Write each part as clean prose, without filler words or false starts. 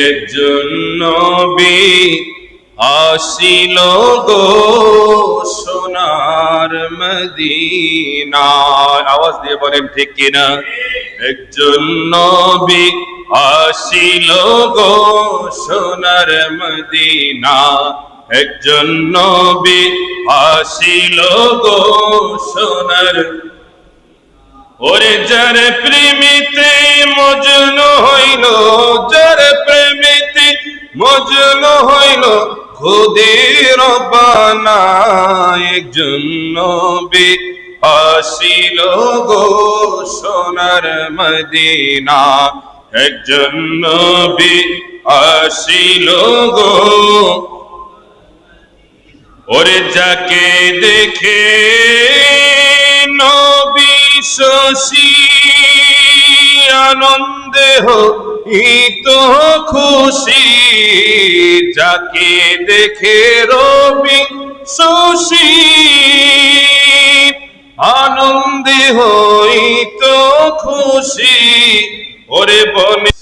একজন নবী আসিল গো সোনার মদিনায়। আওয়াজ দিয়ে বলেন ঠিক কিনা? একজন নবী আসিল গো সোনার মদিনা, একজন নবী আসিল গো সোনার। ওরে যার প্রেমিতে মজনু হইল, যার প্রেমিতে মজনু হইল খুদের বানা, একজন নবী আসিল গো সোনার মদিনা, একজন নবী আসিল গো। ওরে যাকে দেখে নবী শশী আনন্দে হইত খুশি, যাকে দেখে রবি শশী আনন্দে হইত খুশি। ওরে বনে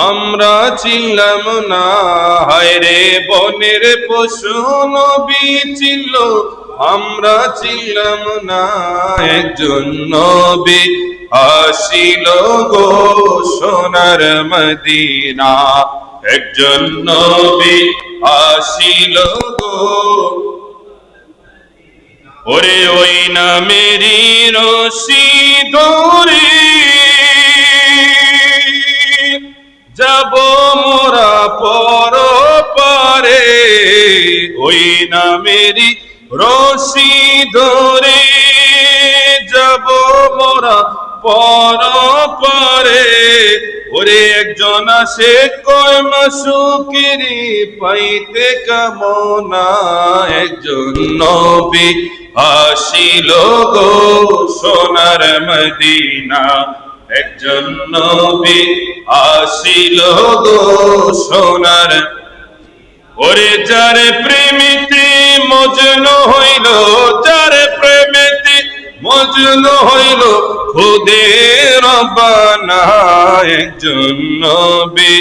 আমরা চিনলাম না, হায় রে বনের পশু নবী চিনল আমরা চিনলাম না, একজন নবী আসিল গো সোনার মদিনা, একজন নবী আসিল গো। ওরে ওই নামেরই রশি ধরে যাব মোরা পর পারে, ওই নামেরই রশি ধরে যাব মোরা পর পারে। ওরে একজন আসে কয় মাসুকিরি পাইতে কামনা, একজন নবী আসিল গো সোনার মদিনা, একজন নবী আসিল গো সোনার। ওরে যার প্রেমিতে মজনু হইল, যার প্রেমিতে মজনু হইল খুদের বানা, একজন নবী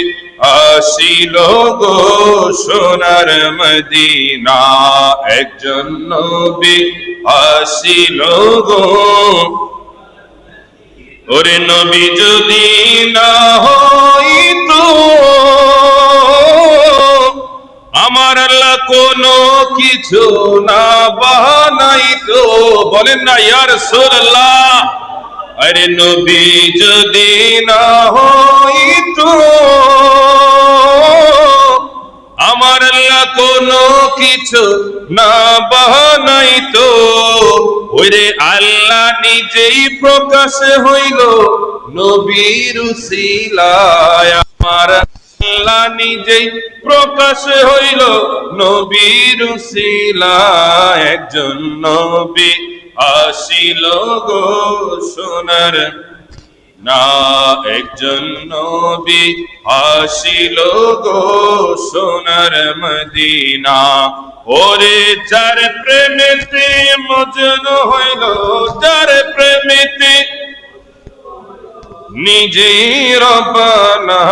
আসিল গো সোনার মদিনা, একজন নবী আসিল গো। ওরে নবী যদি না হইতো আমার আল্লাহ কোনো কিছু না বানাইতো, বলেন না ইয়া রাসূলুল্লাহ। আরে নবী যদি না হইতো আমার আল্লাহ কোনো কিছু না বানাইতো, ওরে আল্লাহ নিজেই প্রকাশ হইল নবীর উসিলায়, আমার আল্লাহ নিজেই প্রকাশ হইল নবীর উসিলায়, একজন নবী আসিল গো সোনার না, একজন নবী আসিল গো সোনার মদিনা। ওরে যার প্রেমেতে মজনু হইল, যার প্রেমেতে নিজেই রব্বানা।